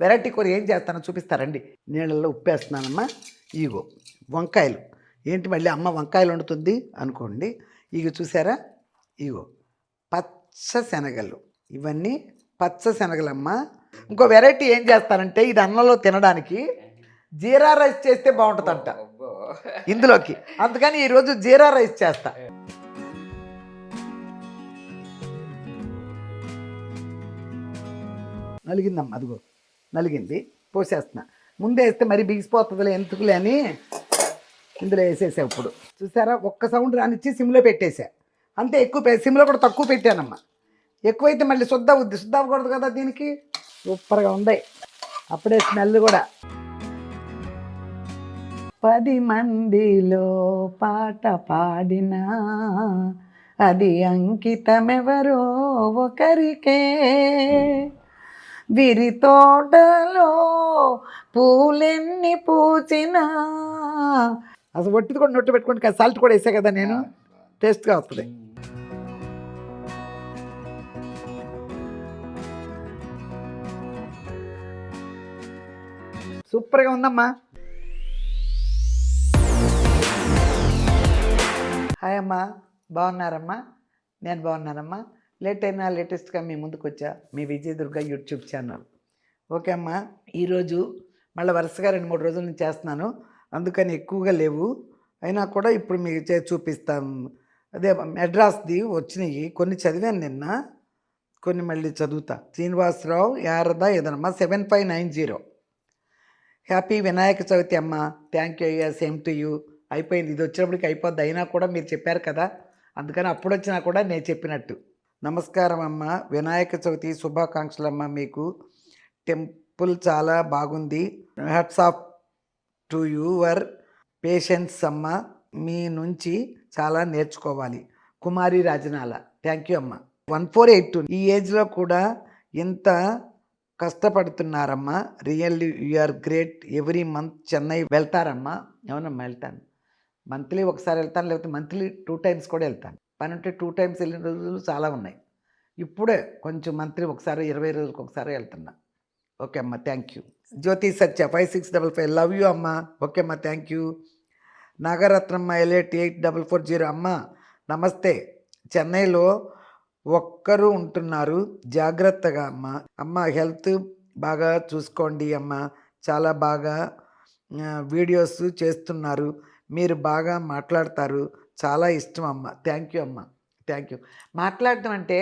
Variety కూర ఏం చేస్తానో చూపిస్తారండి. నీళ్ళల్లో ఉప్పేస్తున్నానమ్మా. ఇగో వంకాయలు. ఏంటి మళ్ళీ అమ్మ వంకాయలు వండుతుంది అనుకోండి. ఇగో చూసారా, ఇగో పచ్చ శనగలు. ఇవన్నీ పచ్చ శనగలమ్మ. ఇంకో వెరైటీ ఏం చేస్తానంటే ఇది అన్నంలో తినడానికి జీరా రైస్ చేస్తే బాగుంటుందంట ఇందులోకి. అందుకని ఈరోజు జీరా రైస్ చేస్తా. నలిగిందమ్మా, అదిగో నలిగింది, పోసేస్తున్నా. ముందే వేస్తే మరి బిగిసిపోతుందిలే ఎందుకులే అని ఇందులో వేసేసా. ఇప్పుడు చూసారా, ఒక్క సౌండ్ రానిచ్చి సిమ్లో పెట్టేసా అంతే. ఎక్కువ సిమ్లో కూడా తక్కువ పెట్టానమ్మా. ఎక్కువైతే మళ్ళీ శుద్ధ అవుద్ది, శుద్ధ అవ్వకూడదు కదా దీనికి. సూపర్గా ఉంది, అప్పుడే స్మెల్ కూడా. 10 మందిలో పాట పాడినా అది అంకితమెవరో ఒకరికే. విరి తోటలో పూలెన్ని పూచినా. అసలు ఒట్టిది కూడా నొట్టు పెట్టుకుంటే సాల్ట్ కూడా వేసా కదా నేను, టేస్ట్గా వస్తుంది. సూపర్గా ఉందమ్మా. హాయ్ అమ్మా, బాగున్నారమ్మా? నేను బాగున్నానమ్మా. లేట్ అయినా లేటెస్ట్గా మీ ముందుకు వచ్చా, మీ విజయదుర్గ యూట్యూబ్ ఛానల్. ఓకే అమ్మా, ఈరోజు మళ్ళీ వరుసగా 2-3 రోజుల నుంచి చేస్తున్నాను, అందుకని ఎక్కువగా లేవు. అయినా కూడా ఇప్పుడు మీకు చూపిస్తాం. అదే మెడ్రాస్ది వచ్చినాయి, కొన్ని చదివాను నిన్న, కొన్ని మళ్ళీ చదువుతా. శ్రీనివాసరావు యారద ఏదనమ్మా 7590. హ్యాపీ వినాయక చవితి అమ్మ. థ్యాంక్ యూ అయ్యా, సేమ్ టు యూ. అయిపోయింది, ఇది వచ్చినప్పటికి అయిపోద్ది. అయినా కూడా మీరు చెప్పారు కదా, అందుకని అప్పుడు వచ్చినా కూడా నేను చెప్పినట్టు. నమస్కారం అమ్మ, వినాయక చవితి శుభాకాంక్షలు అమ్మ. మీకు టెంపుల్ చాలా బాగుంది. Hats off to your patience అమ్మ. మీ నుంచి చాలా నేర్చుకోవాలి. కుమారి రాజనాల. థ్యాంక్ యూ అమ్మ. 1482. ఈ ఏజ్లో కూడా ఇంత కష్టపడుతున్నారమ్మా. Really you're great. Every month Chennai వెళ్తారమ్మా? అవునమ్మా, వెళ్తాను. మంత్లీ ఒకసారి వెళ్తాను, లేకపోతే మంత్లీ 2 times కూడా వెళ్తాను. పని ఉంటే 2 times వెళ్ళిన రోజులు చాలా ఉన్నాయి. ఇప్పుడే కొంచెం మంత్లీ ఒకసారి 20 రోజులకు ఒకసారి వెళ్తున్నా. ఓకే అమ్మ, thank you. Jyothi Satya 5655. Love you అమ్మ. ఓకే అమ్మ, థ్యాంక్ యూ. నాగరత్నమ్మ ఎలైట్ 8440. అమ్మ నమస్తే. చెన్నైలో ఒక్కరు ఉంటున్నారు, జాగ్రత్తగా అమ్మ. అమ్మ హెల్త్ బాగా చూసుకోండి అమ్మ. చాలా బాగా వీడియోస్ చేస్తున్నారు, మీరు బాగా మాట్లాడతారు, చాలా ఇష్టం అమ్మ. థ్యాంక్ యూ అమ్మ, థ్యాంక్ యూ. మాట్లాడటం అంటే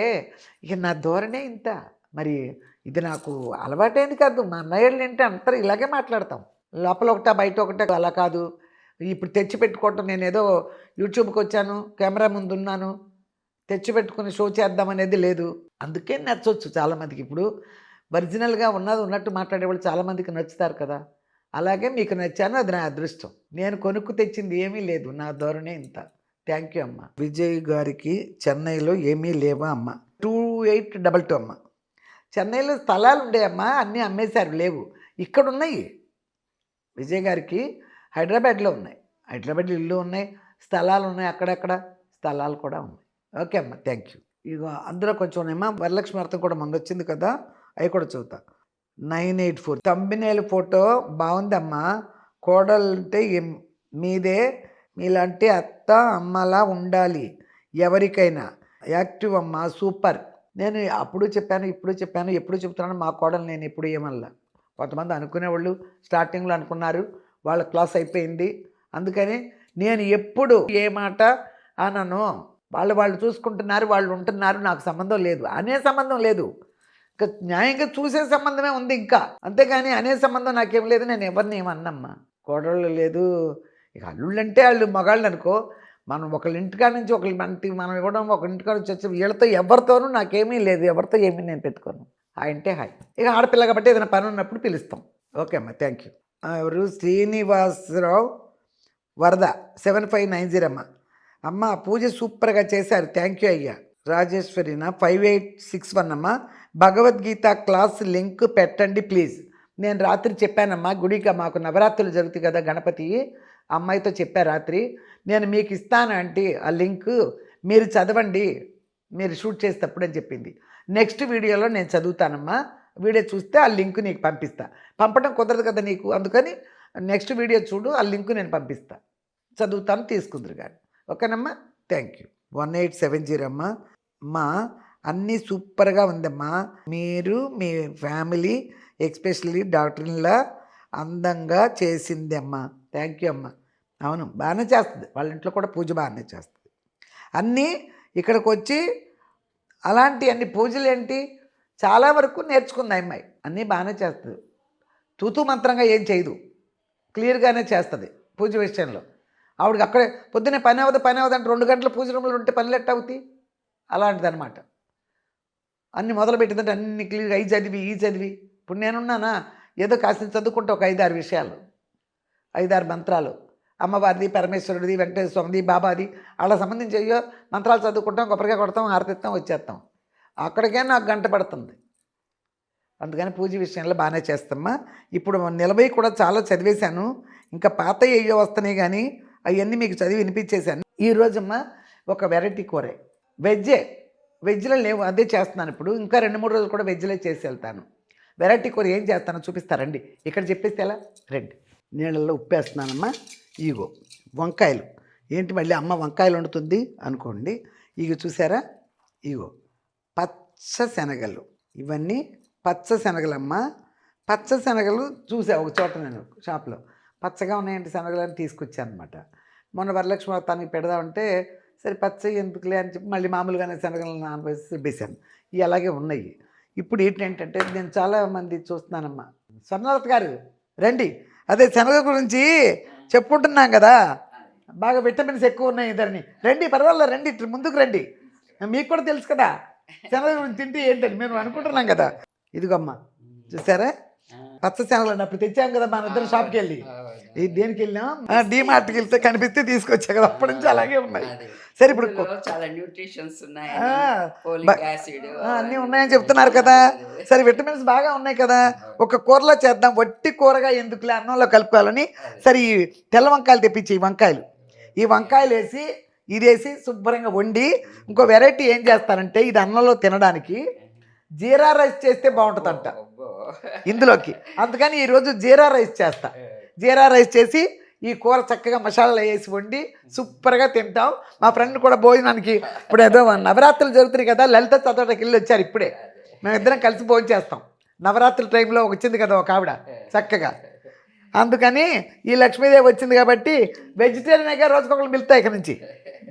ఇక నా ధోరణే ఇంత. మరి ఇది నాకు అలవాటైంది కాదు. మా అన్నయ్యలు ఏంటి అందరూ ఇలాగే మాట్లాడతాం, లోపల ఒకట బయట ఒకటే. అలా కాదు, ఇప్పుడు తెచ్చిపెట్టుకోవటం. నేను ఏదో యూట్యూబ్కి వచ్చాను, కెమెరా ముందు ఉన్నాను, తెచ్చిపెట్టుకుని షో చేద్దామనేది లేదు. అందుకే నచ్చవచ్చు చాలామందికి. ఇప్పుడు ఒరిజినల్గా ఉన్నది ఉన్నట్టు మాట్లాడేవాళ్ళు చాలామందికి నచ్చుతారు కదా. అలాగే మీకు నచ్చాను, అది నా అదృష్టం. నేను కొనుక్కు తెచ్చింది ఏమీ లేదు, నా ధోరణే ఇంత. థ్యాంక్ యూ అమ్మ. విజయ్ గారికి చెన్నైలో ఏమీ లేవా అమ్మ? 2822 అమ్మ. చెన్నైలో స్థలాలు ఉండేయమ్మా, అన్నీ అమ్మేశారు, లేవు. ఇక్కడ ఉన్నాయి. విజయ్ గారికి హైదరాబాద్లో ఉన్నాయి, హైదరాబాద్లో ఇల్లు ఉన్నాయి, స్థలాలు ఉన్నాయి, అక్కడక్కడ స్థలాలు కూడా ఉన్నాయి. ఓకే అమ్మ, థ్యాంక్ యూ. ఇక అందులో కొంచెం ఉన్నాయమ్మా. వరలక్ష్మి వ్రతం కూడా ముందు వచ్చింది కదా, అవి కూడా చూద్దాం. 984. తంబినేలు ఫోటో బాగుందమ్మా. కోడలంటే మీదే, మీలాంటి అత్త అమ్మలా ఉండాలి ఎవరికైనా. యాక్టివ్ అమ్మ, సూపర్. నేను అప్పుడు చెప్పాను, ఇప్పుడు చెప్పాను, ఎప్పుడు చెప్తున్నాను, మా కోడలు నేను ఎప్పుడు ఏమల్లా. కొంతమంది అనుకునేవాళ్ళు స్టార్టింగ్లో అనుకున్నారు, వాళ్ళ క్లాస్ అయిపోయింది. అందుకని నేను ఎప్పుడు ఏ మాట అనను. వాళ్ళు చూసుకుంటున్నారు, వాళ్ళు ఉంటున్నారు, నాకు సంబంధం లేదు, అనే సంబంధం లేదు. ఇంకా న్యాయంగా చూసే సంబంధమే ఉంది ఇంకా, అంతేగాని అనే సంబంధం నాకేం లేదు. నేను ఎవరిని ఏమన్నమ్మా. కోడళ్ళు లేదు, ఇక అల్లుళ్ళు అంటే వాళ్ళు మగాళ్ళు అనుకో. మనం ఒకళ్ళ ఇంటికాడ నుంచి ఒకళ్ళ మనం ఇవ్వడం, ఒక ఇంటికాడ నుంచి వచ్చి వీళ్ళతో ఎవరితోనూ నాకేమీ లేదు, ఎవరితో ఏమీ నేను పెట్టుకోను. హాయ్ అంటే హాయ్. ఇక ఆడపిల్ల కాబట్టి ఏదైనా పని ఉన్నప్పుడు పిలుస్తాం. ఓకే అమ్మ, థ్యాంక్ యూ. ఎవరు? శ్రీనివాసరావు వరద 7590 అమ్మ. అమ్మ పూజ సూపర్గా చేశారు, థ్యాంక్ యూ అయ్యా. రాజేశ్వరిన 5861 అమ్మ. భగవద్గీత క్లాస్ లింక్ పెట్టండి ప్లీజ్. నేను రాత్రి చెప్పానమ్మా, గుడికి మాకు నవరాత్రులు జరుగుతాయి కదా, గణపతి అమ్మాయితో చెప్పా రాత్రి. నేను మీకు ఇస్తాను అంటే ఆ లింక్, మీరు చదవండి, మీరు షూట్ చేసేటప్పుడు అని చెప్పింది. నెక్స్ట్ వీడియోలో నేను చదువుతానమ్మా. వీడియో చూస్తే ఆ లింక్ నీకు పంపిస్తా. పంపడం కుదరదు కదా నీకు, అందుకని నెక్స్ట్ వీడియో చూడు, ఆ లింక్ నేను పంపిస్తా. చదువుతాను, తీసుకుందరు కానీ. ఓకేనమ్మా, థ్యాంక్ యూ. 1870 అమ్మా. అమ్మా అన్నీ సూపర్గా ఉందమ్మా. మీరు మీ ఫ్యామిలీ ఎస్పెషల్లీ డాక్టర్లా అందంగా చేసింది అమ్మా. థ్యాంక్ యూ అమ్మా. అవును, బాగానే చేస్తుంది, వాళ్ళ ఇంట్లో కూడా పూజ బాగానే చేస్తుంది. అన్నీ ఇక్కడికి వచ్చి అలాంటి అన్ని పూజలు ఏంటి చాలా వరకు నేర్చుకుంది అమ్మాయి. అన్నీ బాగానే చేస్తుంది, తూతూ మంత్రంగా ఏం చేయదు, క్లియర్గానే చేస్తుంది పూజ విషయంలో. ఆవిడకి అక్కడే పొద్దున్నే పని అవ్వదు అంటే 2 గంటల పూజ రూమ్లో ఉంటే పనులు ఎట్ట అవుతాయి, అలాంటిదనమాట. అన్నీ మొదలుపెట్టిందంటే అన్ని క్లియర్గా ఈ చదివి ఇప్పుడు నేనున్నానా, ఏదో కాస్త చదువుకుంటే ఒక 5-6 విషయాలు, 5-6 మంత్రాలు, అమ్మవారిది, పరమేశ్వరుడిది, వెంకటేశ్వర స్వామిది, బాబాది, అలా సంబంధించి అయ్యో మంత్రాలు చదువుకుంటాం, కొబ్బరికాయ కొడతాం, హారతిస్తాం, వచ్చేస్తాం. అక్కడికే నాకు గంట పడుతుంది. అందుకని పూజ విషయంలో బాగానే చేస్తామ్మా. ఇప్పుడు నిలబై కూడా చాలా చదివేశాను, ఇంకా పాత అయ్యో వస్తున్నాయి కానీ అవన్నీ మీకు చదివి వినిపించేశాను. ఈరోజమ్మా ఒక వెరైటీ కూరే, వెజ్లో లేవు, అదే చేస్తున్నాను ఇప్పుడు. ఇంకా 2-3 రోజులు కూడా వెజ్లో చేసి వెళ్తాను. వెరైటీ కూర ఏం చేస్తానో చూపిస్తారండి, ఇక్కడ చెప్పేస్తే ఎలా రండి. నీళ్ళల్లో ఉప్పేస్తున్నానమ్మా. ఇగో వంకాయలు, ఏంటి మళ్ళీ అమ్మ వంకాయలు వండుతుంది అనుకోండి. ఇగో చూసారా, ఇగో పచ్చ శనగలు, ఇవన్నీ పచ్చ శనగలమ్మ. పచ్చ శనగలు చూసా ఒక చోట నేను షాప్లో, పచ్చగా ఉన్నాయంటే శనగలు అని తీసుకొచ్చాను అనమాట. మొన్న వరలక్ష్మి వ్రతానికి పెడదామంటే సరే పచ్చ ఎందుకులే అని చెప్పి మళ్ళీ మామూలుగానే శనగలను నానబోసి రుబ్బేశాను. ఇవి అలాగే ఉన్నాయి. ఇప్పుడు ఏంటంటే నేను చాలామంది చూస్తున్నానమ్మా. స్వర్ణలత గారు రండి, అదే శనగ గురించి చెప్పుకుంటున్నాం కదా, బాగా విటమిన్స్ ఎక్కువ ఉన్నాయి ఇద్దరిని. రండి, పర్వాలేదు రండి, ముందుకు రండి. మీకు కూడా తెలుసు కదా శనగ గురించి తింటే ఏంటని మేము అనుకుంటున్నాం కదా. ఇదిగమ్మా చూసారా, పచ్చ శనగలు అన్నప్పుడు తెచ్చాం కదా మన ఇద్దరు షాప్కి వెళ్ళి. దేనికి వెళ్ళాం, డీమార్ట్కి వెళ్తే కనిపిస్తే తీసుకొచ్చా కదా, అప్పటి నుంచి అలాగే ఉన్నాయి. సరే ఇప్పుడు అన్నీ ఉన్నాయని చెప్తున్నారు కదా, సరే విటమిన్స్ బాగా ఉన్నాయి కదా, ఒక కూరలో చేద్దాం, వట్టి కూరగా ఎందుకులే అన్నంలో కలుపుకోవాలని సరే ఈ తెల్ల వంకాయలు తెప్పించి ఈ వంకాయలు వేసి ఇది వేసి శుభ్రంగా వండి, ఇంకో వెరైటీ ఏం చేస్తానంటే ఇది అన్నంలో తినడానికి జీరా రైస్ చేస్తే బాగుంటుందంట ఇందులోకి. అందుకని ఈరోజు జీరా రైస్ చేస్తా. జీరా రైస్ చేసి ఈ కూర చక్కగా మసాలాలు వేసి వండి సూపర్గా తింటాం. మా ఫ్రెండ్ కూడా భోజనానికి ఇప్పుడు ఏదో నవరాత్రులు జరుగుతున్నాయి కదా, లలిత చదవడానికి వెళ్ళి వచ్చారు ఇప్పుడే. మేమిద్దరం కలిసి భోజనం చేస్తాం. నవరాత్రుల టైంలో వచ్చింది కదా ఒక ఆవిడ చక్కగా, అందుకని ఈ లక్ష్మీదేవి వచ్చింది కాబట్టి వెజిటేరియన్గా రోజుకొకరు మిలుతాయి ఇక్కడ నుంచి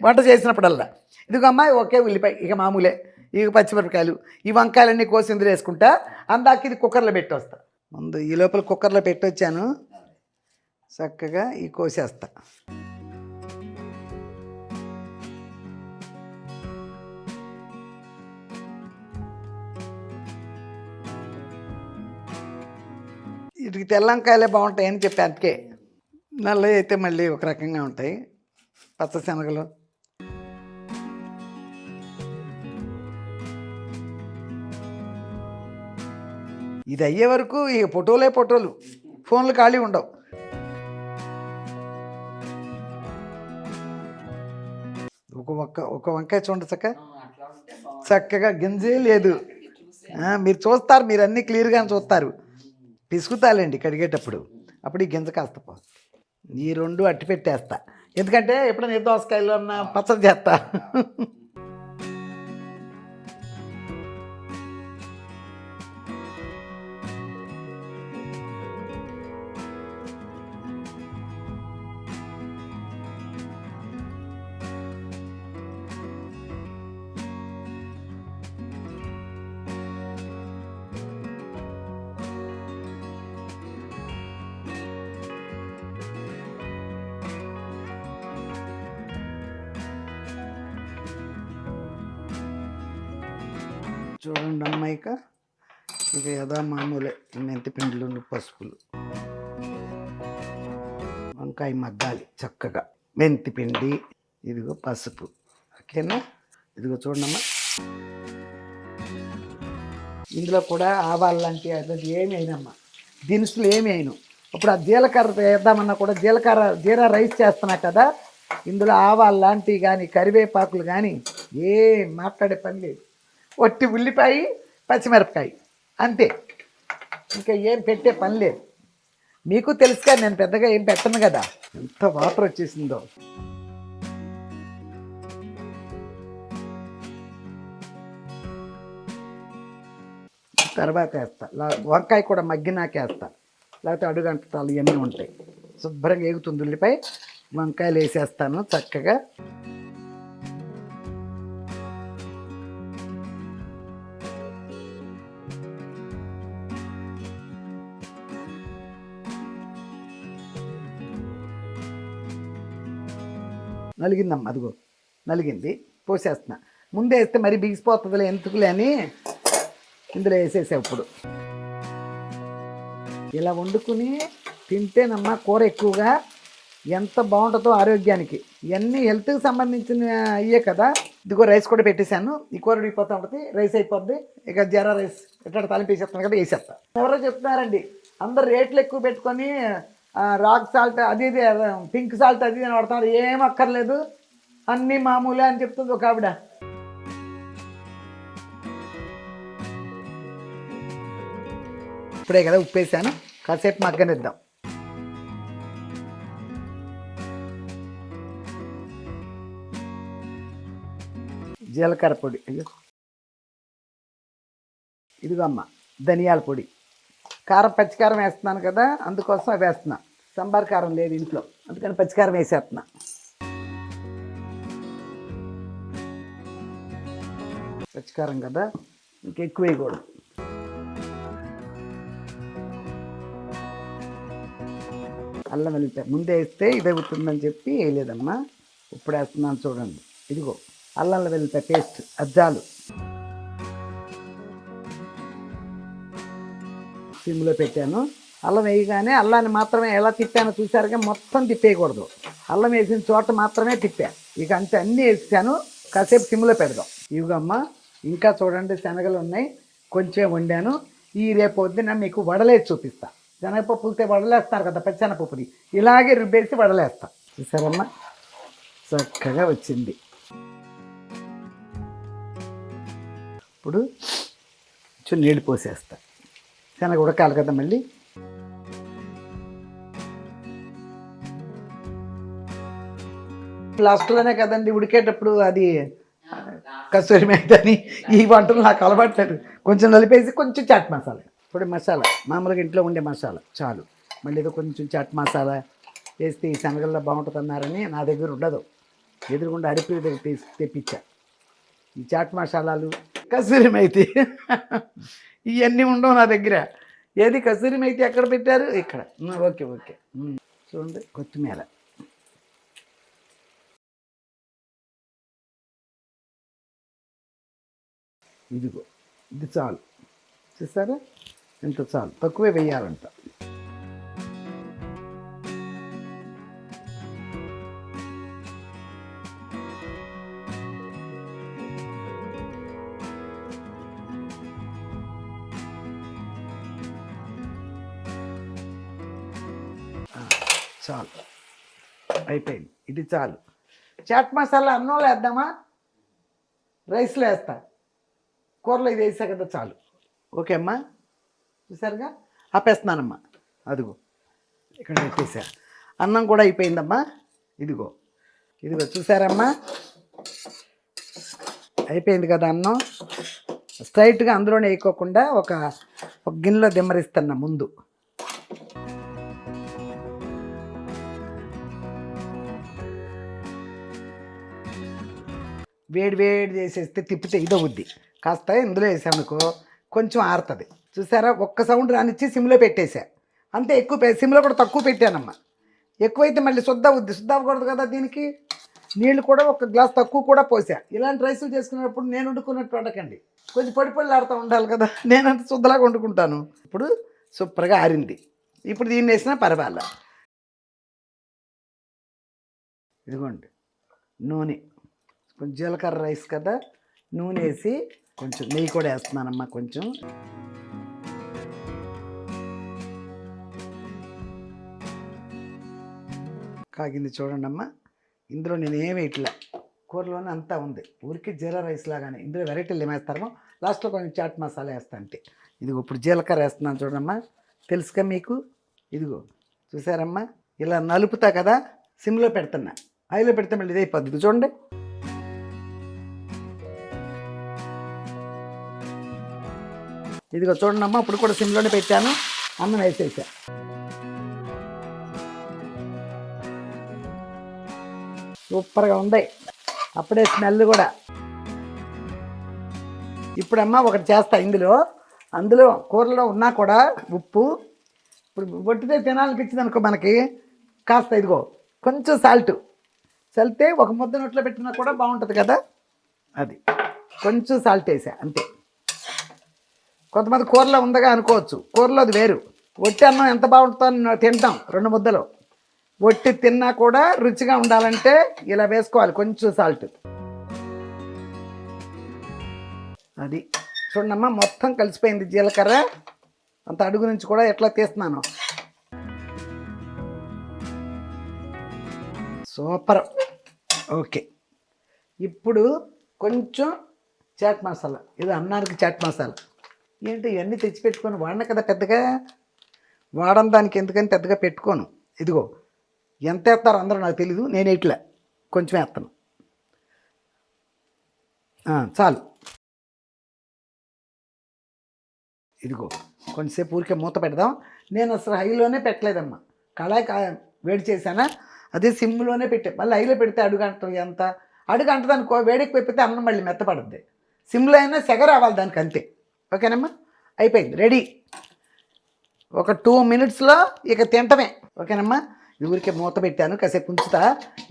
వంట చేసినప్పుడల్లా. ఇదిగో అమ్మాయి ఒకే ఉల్లిపాయ, ఇక మామూలే, ఇక పచ్చిమిరపకాయలు, ఈ వంకాయలన్నీ కోసి ఇందులో వేసుకుంటా. అందాక ఇది కుక్కర్లో పెట్టి వస్తా. ముందు ఈ లోపల కుక్కర్లో పెట్టొచ్చాను, చక్కగా ఈ కోసేస్తా. వీటికి తెల్లంకాయలే బాగుంటాయని చెప్పి అందుకే, నల్లవి అయితే మళ్ళీ ఒక రకంగా ఉంటాయి పచ్చ శనగలు. ఇది అయ్యే వరకు ఇక ఫోటోలు, ఫోన్లు ఖాళీ ఉండవు. ఒక వంకాయ చూడండి చక్కగా గింజే లేదు. మీరు చూస్తారు, మీరు అన్నీ క్లియర్గానే చూస్తారు. పిసుకుతాలేండి కడిగేటప్పుడు, అప్పుడు ఈ గింజ కాస్త ఈ 2 అట్టి పెట్టేస్తా, ఎందుకంటే ఎప్పుడైనా దోసకాయలు అన్న పచ్చడి చేస్తా. చూడండి అమ్మాయి, ఇక యథా మామూలే మెంతి పిండిలు, పసుపులు, వంకాయ మగ్గాలి చక్కగా, మెంతి పిండి, ఇదిగో పసుపు, ఓకేనా. ఇదిగో చూడమ్మా, ఇందులో కూడా ఆవాలు లాంటి అది ఏమి అయినమ్మా, దినుసులు ఏమి అయినా. ఇప్పుడు ఆ జీలకర్ర వేద్దామన్నా కూడా జీరా రైస్ చేస్తున్నా కదా, ఇందులో ఆవాలు లాంటివి కానీ కరివేపాకులు కానీ ఏం మాట్లాడే పని లేదు. ఒట్టి ఉల్లిపాయ, పచ్చిమిరపకాయ, అంతే. ఇంకా ఏం పెట్టే పని లేదు. మీకు తెలుసు కదా నేను పెద్దగా ఏం పెట్టను కదా. ఎంత వాటర్ వచ్చేసిందో. తర్వాత వేస్తా. వంకాయ కూడా మగ్గినాక వేస్తా, లేకపోతే అడుగంటాలు ఇవన్నీ ఉంటాయి. శుభ్రంగా ఎగుతుంది ఉల్లిపాయ, వంకాయలు వేసేస్తాను చక్కగా. నలిగిందమ్మా, అదిగో నలిగింది, పోసేస్తున్నా. ముందే వేస్తే మరి బిగిసిపోతుందిలే ఎందుకులే అని ఇందులో వేసేసా. ఇప్పుడు ఇలా వండుకుని తింటేనమ్మా కూర ఎక్కువగా ఎంత బాగుంటుందో ఆరోగ్యానికి. ఇవన్నీ హెల్త్కి సంబంధించిన అయ్యే కదా. ఇదిగో రైస్ కూడా పెట్టేశాను. ఈ కూర ఉడికిపోతూ ఉంటుంది, రైస్ అయిపోద్ది. ఇక జీరా రైస్ ఎట్లా తాలింపు వేసేస్తాను కదా, వేసేస్తా. ఎవరో చెప్తున్నారండి అందరు రేట్లు ఎక్కువ పెట్టుకొని రాక్ సాల్ట్ అది ఇది పింక్ సాల్ట్ అది అని వాడుతున్నారు. ఏం అక్కర్లేదు, అన్నీ మామూలే అని చెప్తుంది ఒక ఆవిడ. ఇప్పుడే కదా ఉప్పు వేసాను, కాసేపు మగ్గనిద్దాం. జీలకర్ర పొడి, ఇదిగో అమ్మ ధనియాల పొడి. కారం పచ్చికారం వేస్తున్నాను కదా, అందుకోసం అవి వేస్తున్నా. సాంబార్ కారం లేదు ఇంట్లో, అందుకని పచ్చికారం వేసేస్తున్నా. పచ్చికారం కదా, ఇంకెక్కువ వేయకూడదు. అల్లం వెల్లిపాయ ముందే వేస్తే ఇది అవుతుందని చెప్పి వేయలేదమ్మా, ఇప్పుడు వేస్తున్నాను చూడండి. ఇదిగో అల్లం వెల్లిపాయ పేస్ట్ అజ్జాలు సిమ్లో పెట్టాను. అల్లం వేయగానే అల్లాన్ని మాత్రమే ఎలా తిప్పానో చూసారుగా, మొత్తం తిప్పేయకూడదు. అల్లం వేసిన చోట మాత్రమే తిప్పా. ఇక అంతే, అన్నీ వేసాను. కాసేపు సిమ్లో పెడదాం. ఇవిగమ్మా ఇంకా చూడండి శనగలు ఉన్నాయి, కొంచెం వండాను. ఈ రేపు పొద్దున మీకు వడలేసి చూపిస్తా. శనగపప్పులతో వడలేస్తారు కదా, పచ్చెనపప్పుని ఇలాగే రుబ్బేసి వడలేస్తా. చూసారమ్మా చక్కగా వచ్చింది. ఇప్పుడు కొంచెం నీళ్ళు పోసేస్తా, శనగ ఉడకాలి కదా మళ్ళీ. లాస్ట్లోనే కదండి ఉడికేటప్పుడు అది కస్తూరి మేథని ఈ వంటలు నాకు అలవాట్లేదు. కొంచెం నలిపేసి కొంచెం చాట్ మసాలా, ఇప్పుడు మసాలా మామూలుగా ఇంట్లో ఉండే మసాలా చాలు. మళ్ళీ ఏదో కొంచెం చాట్ మసాలా వేస్తే ఈ శనగల్లో బాగుంటుందన్నారని నా దగ్గర ఉండదు, ఎదురుగుండా అడిపి దగ్గర తెప్పించా. ఈ చాట్ మసాలాలు కస్తూరి మేథి ఇవన్నీ ఉండవు నా దగ్గర. ఏది కస్తూరి మేథి ఎక్కడ పెట్టారు? ఇక్కడ. ఓకే ఓకే, చూడండి కొత్తిమీర. ఇదిగో ఇది చాలు, చూసారా ఇంత చాలు, తక్కువే వేయాలంట. చాలు అయిపోయింది, ఇది చాలు. చాట్ మసాలా అన్నంలో వేద్దామా, రైస్లో వేస్తా, కూరలో ఇది వేసా కదా చాలు. ఓకే అమ్మా, చూసారుగా ఆపేస్తున్నానమ్మా. అదిగో ఇక్కడ పెట్టేసా. అన్నం కూడా అయిపోయిందమ్మా. ఇదిగో ఇదిగో చూసారమ్మా, అయిపోయింది కదా అన్నం. స్ట్రైట్గా అందులోనే వేయకోకుండా ఒక గిన్నెలో దిమ్మరిస్తున్నా ముందు. వేడి వేడి చేసేస్తే తిప్పితే ఇదవుద్ది. కాస్త ఇందులో వేసామనుకో కొంచెం ఆరుతుంది. చూసారా, ఒక్క సౌండ్ రానిచ్చి సిమ్లో పెట్టేసా అంతే. ఎక్కువ సిమ్లో కూడా తక్కువ పెట్టానమ్మా. ఎక్కువైతే మళ్ళీ శుద్ధ అవుద్ది, శుద్ధ అవ్వకూడదు కదా దీనికి. నీళ్ళు కూడా ఒక గ్లాస్ తక్కువ కూడా పోసా. ఇలాంటి రైసులు చేసుకునేటప్పుడు నేను వండుకున్నట్టు వండకండి, కొంచెం పొడి పొడిలాడుతూ ఉండాలి కదా, నేనంత శుద్ధలాగా వండుకుంటాను. ఇప్పుడు సూపర్గా ఆరింది. ఇప్పుడు దీన్ని వేసినా పర్వాలా. ఇదిగోండి నూనె, కొంచెం జీలకర్ర రైస్ కదా, నూనె వేసి కొంచెం నెయ్యి కూడా వేస్తున్నానమ్మా. కొంచెం కాగింది చూడండి అమ్మా. ఇందులో నేనేమి ఇట్లా కూరలోనే అంతా ఉంది. ఊరికే జీరా రైస్ లాగానే. ఇందులో వెరైటీలు ఏమేస్తారో లాస్ట్‌లో కొంచెం చాట్ మసాలా ఏస్తా అంతే. ఇదిగో ఇప్పుడు జీలకర్ర ఏస్తున్నాను చూడమ్మా. తెలుసుగా మీకు? ఇదిగో చూసారమ్మా? ఇలా నలుపుతా కదా, సిమ్‌లో పెడుతున్నా. హైలో పెడితే మళ్ళీ ఇదైపోద్ది. ఇది చూడండి. ఇదిగో చూడండమ్మా, ఇప్పుడు కూడా సిమ్‌లోనే పెట్టాను. అన్నం వేసేసా. సూపర్‌గా ఉంది. అప్పుడే స్మెల్ కూడా. ఇప్పుడమ్మా ఒకటి చేస్తా అందులో కూరలో ఉన్నా కూడా ఉప్పు. ఇప్పుడు వట్టిదే తినాలనిపించింది అనుకో మనకి, కాస్త ఇదిగో కొంచెం సాల్ట్ చల్లితే ఒక ముద్ద నోట్లో పెట్టినా కూడా బాగుంటుంది కదా. అది కొంచెం సాల్ట్ వేసా అంతే. కొంతమంది కూరలో ఉందగా అనుకోవచ్చు, కూరలో అది వేరు. వట్టి అన్నం ఎంత బాగుంటుందో తింటాం 2 ముద్దలు. వట్టి తిన్నా కూడా రుచిగా ఉండాలంటే ఇలా వేసుకోవాలి కొంచెం సాల్ట్. అది చూడమ్మా, మొత్తం కలిసిపోయింది జీలకర్ర అంత. అడుగు నుంచి కూడా ఎట్లా తీస్తున్నాను. సూపర్. ఓకే, ఇప్పుడు కొంచెం చాట్ మసాలా. ఇది అన్నానికి చాట్ మసాలా. ఏంటి ఇవన్నీ తెచ్చిపెట్టుకొని వాడిన కదా, పెద్దగా వాడడం దానికి ఎందుకని పెద్దగా పెట్టుకోను. ఇదిగో ఎంత వేస్తారో అందరూ నాకు తెలీదు, నేను ఇట్లా కొంచెం వేస్తాను చాలు. ఇదిగో కొంచెంసేపు ఊరికే మూత పెడదాం. నేను అసలు హైలోనే పెట్టలేదమ్మా. కళాయి వేడి చేశానా, అదే సిమ్లోనే పెట్టే. మళ్ళీ హైలో పెడితే అడుగంటుంది. ఎంత అడుగంటది అనుకో, వేడెక్కువైపోతే అన్నం మళ్ళీ మెత్తపడుద్ది. సిమ్లో అయినా సెగ రావాలి దానికి, అంతే. ఓకేనమ్మా, అయిపోయింది, రెడీ. ఒక 2 మినిట్స్లో ఇక తింటమే. ఓకేనమ్మా, ఇది ఊరికే మూత పెట్టాను, కాసేపు ఉంచుతా.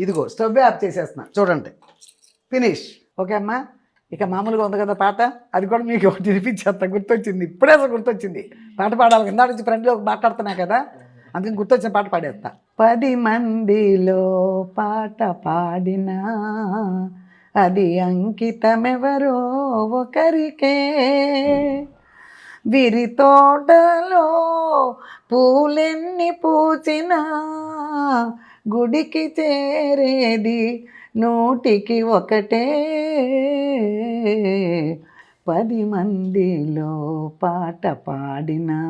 ఇదిగో స్టవ్ ఆఫ్ చేసేస్తున్నా చూడండి, ఫినిష్. ఓకే అమ్మా, ఇక మామూలుగా ఉంది కదా పాట, అది కూడా మీకు ఒకటి వినిపించేస్తా. గుర్తొచ్చింది, ఇప్పుడే అసలు గుర్తొచ్చింది. పాట పాడాలి, కింద నుంచి ఫ్రెండ్లో మాట్లాడుతున్నా కదా, అందుకని గుర్తొచ్చిన పాట పాడేస్తా. 10 మందిలో పాట పాడినా అది అంకితమెవరో ఒకరికే. విరి తోటలో పూలెన్ని పూచినా గుడికి చేరేది 100కి 1. 10 మందిలో పాట పాడినా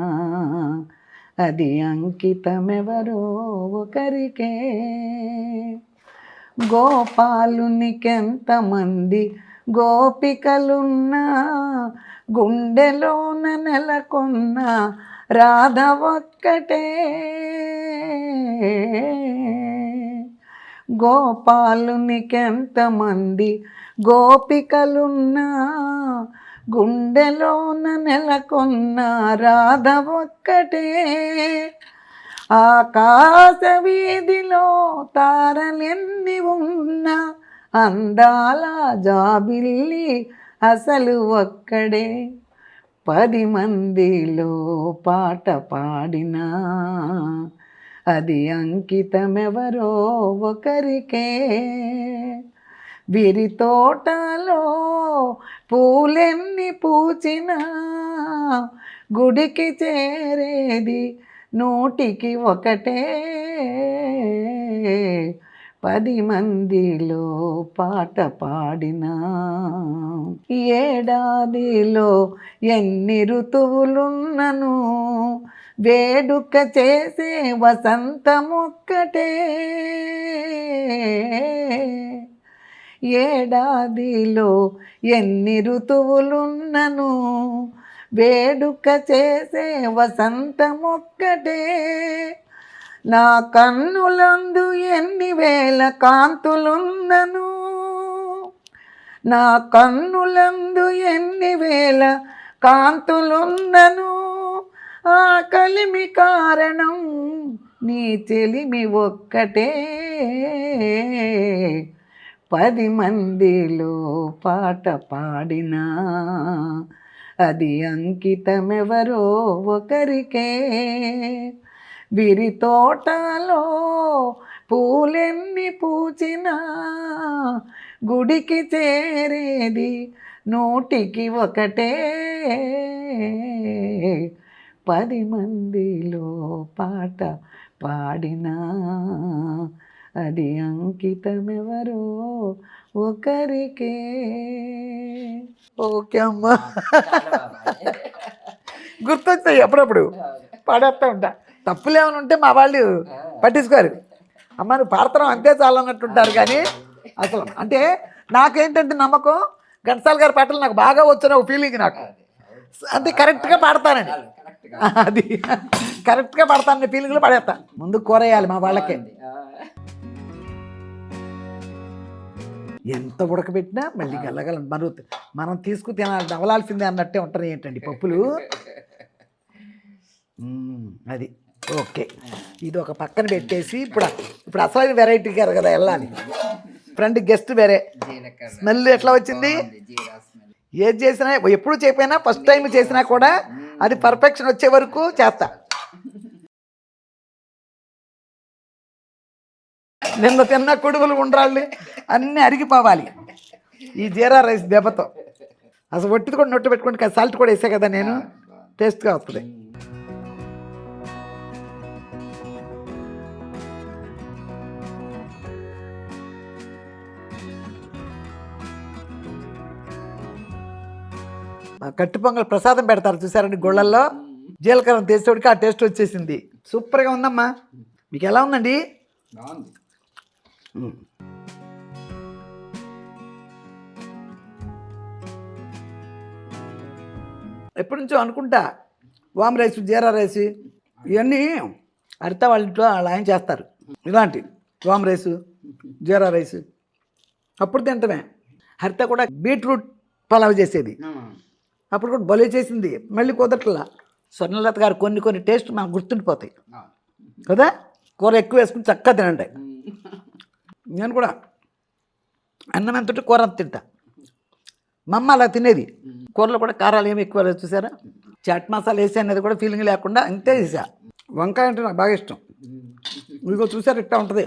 అది అంకితమెవరో ఒకరికే. గోపాలునికెంతమంది గోపికలున్నా గుండెలోన నెలకొన్న రాధ ఒక్కటే. గోపాలునికెంతమంది గోపికలున్నా గుండెలోన నెలకొన్న రాధ ఒక్కటే. ఆకాశ వీధిలో తారలెన్ని ఉన్నా అందాల జాబిల్లి అసలు ఒక్కడే. 10 మందిలో పాట పాడినా అది అంకితమెవరో ఒకరికే. విరి తోటలో పూలెన్ని పూచినా గుడికి చేరేది 100కి 1. 10 మందిలో పాట పాడినా. ఏడాదిలో ఎన్ని ఋతువులున్నను వేడుక చేసే వసంతమొక్కటే. ఏడాదిలో ఎన్ని ఋతువులున్నను వేడుక చేసే వసంతమొక్కటే. నా కన్నులందు ఎన్ని వేల కాంతులున్నను, నా కన్నులందు ఎన్ని వేల కాంతులున్నను ఆ కలిమి కారణం నీ చెలిమి ఒక్కటే. 10 మందిలో పాట పాడినా అది అంకితమెవరో ఒకరికే. విరి తోటలో పూలెన్ని పూచినా గుడికి చేరేది 100కి 1. 10 మందిలో పాట పాడినా అది అంకితమెవరో ఒకరికే. ఓకే అమ్మా, గుర్తొచ్చాయి అప్పుడప్పుడు పాడేస్తూ ఉంటా. తప్పులు ఏమైనా ఉంటే మా వాళ్ళు పట్టించుకోరు. అమ్మ నువ్వు పాడతాం అంతే చాలు అన్నట్టుంటారు. కానీ అసలు అంటే నాకేంటంటే నమ్మకం, ఘంటసాల గారి పాటలు నాకు బాగా వచ్చిన ఒక ఫీలింగ్ నాకు. అంటే కరెక్ట్గా పాడతానని, అది కరెక్ట్గా పాడతానని ఫీలింగ్లో పడేస్తా. ముందు కూరేయాలి మా వాళ్ళకే. ఎంత ఉడకబెట్టినా మళ్ళీ గల్లగల మనం తీసుకు తినాలి, నవలాల్సిందే అన్నట్టే ఉంటారు ఏంటండి పప్పులు. అది ఓకే. ఇది ఒక పక్కన పెట్టేసి ఇప్పుడు అసలు వెరైటీ గారు కదా వెళ్ళాలి. ఫ్రెండ్ గెస్ట్ వేరే. స్మెల్ ఎట్లా వచ్చింది? ఏది చేసినా ఎప్పుడు చెప్పినా ఫస్ట్ టైం చేసినా కూడా అది పర్ఫెక్షన్ వచ్చే వరకు చేస్తా. నిన్న తిన్న కొడుగులు ఉండ్రాళ్ళు అన్నీ అరిగిపోవాలి ఈ జీరా రైస్ దెబ్బతో. అసలు ఒట్టిది కూడా నొట్టు పెట్టుకుంటే సాల్ట్ కూడా వేసా కదా నేను, టేస్ట్గా వస్తుంది. కట్టు పొంగల్ ప్రసాదం పెడతారు చూసారండి గుళ్ళల్లో, జీలకర్ర తెచ్చేవాడికి ఆ టేస్ట్ వచ్చేసింది. సూపర్గా ఉందమ్మా. మీకు ఎలా ఉందండి? ఎప్పటి నుంచో అనుకుంటా వామ్ రైస్, జీరా రైస్ ఇవన్నీ హరిత వాళ్ళ ఇంట్లో వాళ్ళు ఆయన చేస్తారు. ఇలాంటి వామ్ రైసు, జీరా రైసు అప్పుడు తింటమే. హరిత కూడా బీట్రూట్ పలావ్ చేసేది, అప్పుడు కూడా భలే చేసింది. మళ్ళీ కుదరట్లా. స్వర్ణలత గారు కొన్ని టేస్ట్ మనకు గుర్తుండిపోతాయి కదా. కూర ఎక్కువ వేసుకుని చక్కగా తినండి. నేను కూడా అన్నం ఎంత కూర అంత తింటా. మా అమ్మ అలా తినేది. కూరలో కూడా కారాలు ఏమి ఎక్కువ లేదు చూసారా. చాట్ మసాలా వేసి అనేది కూడా ఫీలింగ్ లేకుండా అంతే చేసా. వంకాయ అంటే నాకు బాగా ఇష్టం. ఇదిగో చూసారు ఇట్టా ఉంటుంది,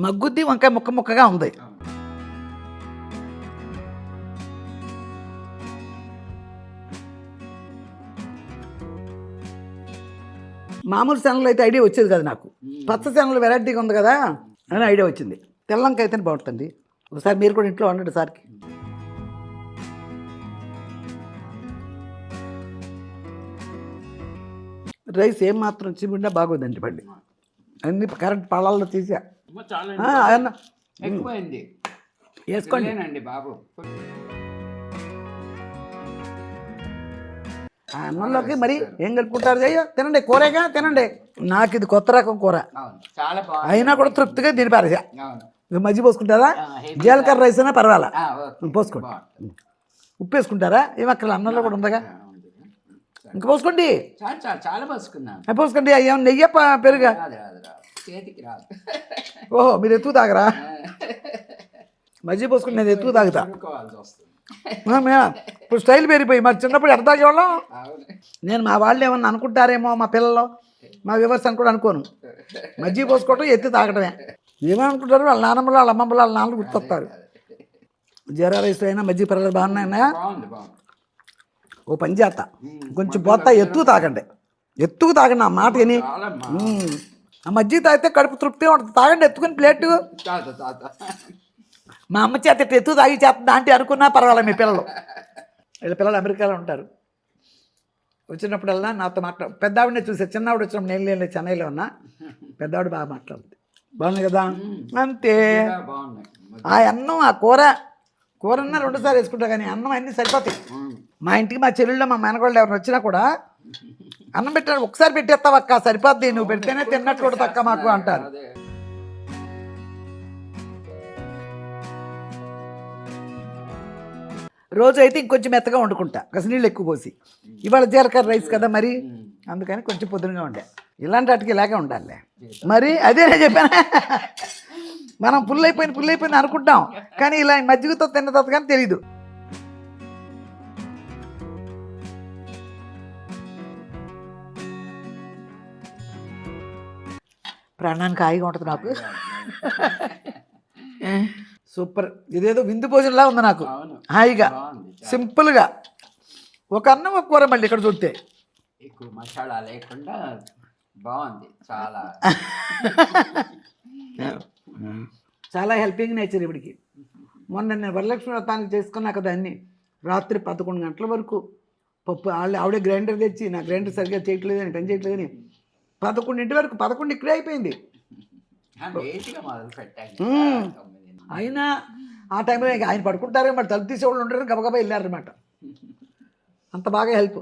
మగ్గుద్ది వంకాయ ముక్కగా ఉంది. మామూలు శనగలు అయితే ఐడియా వచ్చేది కదా నాకు. పచ్చ శనగలు వెరైటీగా ఉంది కదా అని ఐడియా వచ్చింది. తెల్లంకాయ అయితేనే బాగుంటుంది. ఒకసారి మీరు కూడా ఇంట్లో వండండి సార్కి. రైస్ ఏం మాత్రం చిమ్మిండా బాగోదండి బండి. అన్ని కరెంట్ పళ్ళల్లో తీసా. వేసుకోండి బాబు. అన్నంలోకి మరి ఏం కలుపుకుంటారు? తినండి, కూరేగా తినండి. నాకు ఇది కొత్త రకం కూర అయినా కూడా తృప్తిగా దీని పారేసా. మజ్జిగ పోసుకుంటారా? జీలకర్ర రైస్ అయినా పర్వాలా, పోసుకోండి. ఉప్పు వేసుకుంటారా? ఏమక్కర్లేదు, అన్నంలో కూడా ఉందగా. ఇంకా పోసుకోండి, పోసుకోండి. అయ్యా నెయ్యి పెరుగా? ఓహో మీరు ఎత్తు తాగరా? మజ్జిగ పోసుకుంటే నేను ఎత్తు తాగుతా. ఇప్పుడు స్టైల్ పెరిగిపోయి మరి చిన్నప్పుడు ఎంత తాగేవాళ్ళం. నేను మా వాళ్ళు ఏమన్నా అనుకుంటారేమో, మా పిల్లలు మా వ్యూవర్స్ అని కూడా అనుకోను. మజ్జిగ పోసుకోవటం ఎత్తి తాగటమే. ఏమనుకుంటారు వాళ్ళ నాన్నమ్మలు, వాళ్ళ అమ్మమ్మలు, వాళ్ళ నాన్నలు గుర్తొస్తారు. జీరా రైస్ అయినా మజ్జిగ పర్వాలేదు, బాగున్నాయన్నా. ఓ పని చేస్తా, కొంచెం పోతా ఎత్తుకు తాగండి, ఎత్తుకు తాగండి. ఆ మాట విని ఆ మజ్జిగ తాగితే కడుపు తృప్తిగా ఉంటుంది. తాగండి ఎత్తుకుని ప్లేటు. మా అమ్మ చేత ఎత్తు తాగి చేస్తా అంటే అనుకున్నా పర్వాలేదు. మీ పిల్లలు, వీళ్ళ పిల్లలు అమెరికాలో ఉంటారు. వచ్చినప్పుడల్లా నాతో పెద్దావిడనే చూసే. చిన్నవాడు వచ్చినప్పుడు నేను లేని చెన్నైలో ఉన్నా. పెద్దవాడు బాగా మాట్లాడుతుంది. బాగుంది కదా అంతే. ఆ అన్నం ఆ కూరన్నా 2 సార్లు వేసుకుంటా, కానీ అన్నం అన్నీ సరిపోతాయి. మా ఇంటికి మా చెల్లెళ్ళు మా మేనగోళ్ళు ఎవరు వచ్చినా కూడా అన్నం పెట్టాడు ఒకసారి పెట్టేస్తావు అక్క, సరిపోద్ది, నువ్వు పెడితేనే తిన్నట్టు కూడా తక్క మాకు అంటారు. రోజు అయితే ఇంకొంచెం మెత్తగా వండుకుంటా, కాస్త నీళ్ళు ఎక్కువ పోసి. ఇవాళ జీలకర్ర రైస్ కదా మరి, అందుకని కొంచెం పొద్దునగా ఉండే. ఇలాంటి వాటికి ఇలాగే ఉండాలి మరి. అదే నేను చెప్పాను, మనం పుల్ అయిపోయింది అనుకుంటాం, కానీ ఇలా మజ్జిగతో తిన్న తర్వాత కానీ తెలీదు. ప్రాణానికి హాయిగా ఉంటుంది నాకు. సూపర్. ఇదేదో విందు భోజనంలా ఉంది నాకు. హాయిగా సింపుల్గా ఒక అన్నం ఒక కూర. మళ్ళీ ఇక్కడ చూస్తే ఎక్కువ మసాలా లేకుండా బాగుంది చాలా. చాలా హెల్పింగ్ నేచర్ ఇవిడికి. మొన్న నేను వరలక్ష్మి వ్రతానికి చేసుకున్నా కదా అన్నీ, రాత్రి 11 గంటల వరకు పప్పు ఆవిడే గ్రైండర్ తెచ్చి, నా గ్రైండర్ సరిగ్గా చేయట్లేదని, పని చేయట్లేదని 11 వరకు 11 ఇక్కడే అయిపోయింది. అయినా ఆ టైంలో ఇక ఆయన పడుకుంటారే, మరి తలుపు తీసేవాళ్ళు ఉంటారు, గబగబా వెళ్ళారనమాట. అంత బాగా హెల్ప్.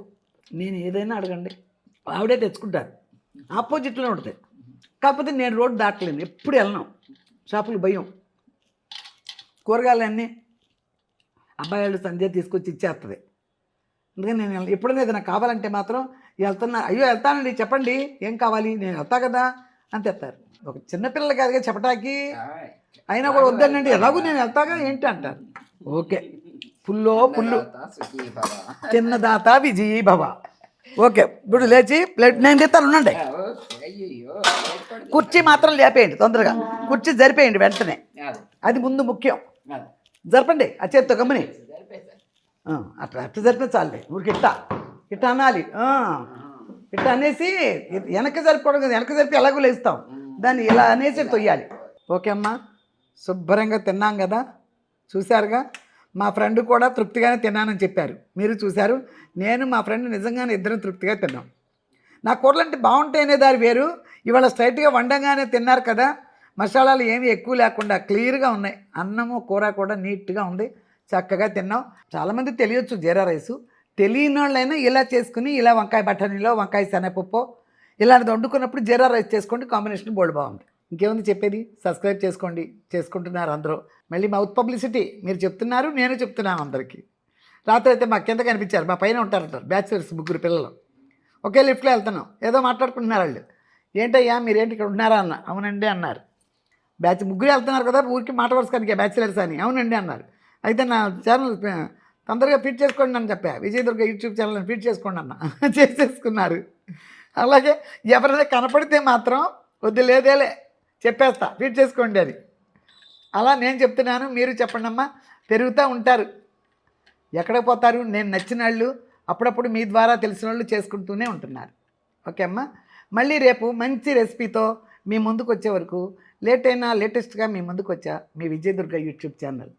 నేను ఏదైనా అడగండి, ఆవిడే తెచ్చుకుంటారు. ఆపోజిట్లో ఉంటుంది. కాకపోతే నేను రోడ్డు దాటలేను, ఎప్పుడు వెళ్ళను, షాపులు భయం. కూరగాయలన్నీ అబ్బాయి వాళ్ళు సంధ్య తీసుకొచ్చి ఇచ్చేస్తుంది. అందుకని నేను ఎప్పుడైనా ఏదైనా కావాలంటే మాత్రం వెళ్తున్నా, అయ్యో వెళ్తానండి చెప్పండి ఏం కావాలి, నేను వెళ్తా కదా అని తెస్తారు. ఒక చిన్నపిల్లలు కాదుగా చెప్పటానికి, అయినా కూడా వద్దనండి, ఎలాగూ నేను వెళ్తాగా ఏంటి అంటారు. ఓకే, పుల్లో పుల్లు చిన్నదాత విజయీ భవ. ఓకే, ఇప్పుడు లేచి ప్లేట్ నేను తెస్తాను ఉండండి. కుర్చీ మాత్రం లేపేయండి తొందరగా, కుర్చీ జరిపేయండి వెంటనే, అది ముందు ముఖ్యం. జరపండి ఆ చేత్తో గమ్మని, అట్లా అట్లా జరిపితే చాలే. ఊరికి ఇట్ట అనాలి. ఇట్లా అనేసి వెనక్కి జరిపోవడం కదా, వెనక్కి జరిపి ఎలాగో లేస్తాం, దాన్ని ఇలా అనేసి తొయ్యాలి. ఓకే అమ్మా, శుభ్రంగా తిన్నాం కదా, చూశారుగా. మా ఫ్రెండ్ కూడా తృప్తిగానే తిన్నానని చెప్పారు, మీరు చూశారు. నేను మా ఫ్రెండ్ నిజంగానే ఇద్దరం తృప్తిగా తిన్నాం. నా కూరలు అంటే బాగుంటాయి అనే దారి వేరు. ఇవాళ స్ట్రైట్గా వండంగానే తిన్నారు కదా, మసాలాలు ఏమి ఎక్కువ లేకుండా క్లియర్గా ఉన్నాయి. అన్నము కూర కూడా నీట్గా ఉంది, చక్కగా తిన్నాం. చాలామంది తెలియచ్చు జీరా రైసు, తెలియని వాళ్ళైనా ఇలా చేసుకుని, ఇలా వంకాయ బఠానీలో వంకాయ శనగపప్పు ఇలాంటిది వండుకున్నప్పుడు జీరా రైస్ చేసుకోండి, కాంబినేషన్ బోల్డ్ బాగుంది. ఇంకేముంది చెప్పేది, సబ్స్క్రైబ్ చేసుకోండి, చేసుకుంటున్నారు అందరూ. మళ్ళీ మౌత్ పబ్లిసిటీ మీరు చెప్తున్నారు, నేను చెప్తున్నాను అందరికీ. రాత్రి అయితే మా కింద కనిపించారు, మా పైన ఉంటారంటారు బ్యాచిలర్స్, 3 పిల్లలు. ఒకే లిఫ్ట్లో వెళ్తున్నాం, ఏదో మాట్లాడుకుంటున్నారు వాళ్ళు. ఏంటయ్యా మీరేంటి ఇక్కడ ఉన్నారా అన్న. అవునండి అన్నారు. బ్యాచ్ 3 వెళ్తున్నారు కదా ఊరికి మాట వరుసకానికి బ్యాచిలర్స్ అని. అవునండి అన్నారు. అయితే నా ఛానల్ తొందరగా ఫీడ్ చేసుకోండి అని చెప్పా, విజయదుర్గ యూట్యూబ్ ఛానల్ని ఫీడ్ చేసుకోండి అన్న. చేసేసుకున్నారు. అలాగే ఎవరైనా కనపడితే మాత్రం వద్దు లేదేలే చెప్పేస్తా, ఫీడ్ చేసుకోండి అని. అలా నేను చెప్తున్నాను, మీరు చెప్పండి అమ్మా. పెరుగుతూ ఉంటారు, ఎక్కడికి పోతారు. నేను నచ్చిన వాళ్ళు అప్పుడప్పుడు మీ ద్వారా తెలిసిన వాళ్ళు చేసుకుంటూనే ఉంటున్నారు. ఓకే అమ్మా, మళ్ళీ రేపు మంచి రెసిపీతో మీ ముందుకు వచ్చే వరకు లేట్ అయినా లేటెస్ట్గా మీ ముందుకు వచ్చా మీ విజయదుర్గ యూట్యూబ్ ఛానల్.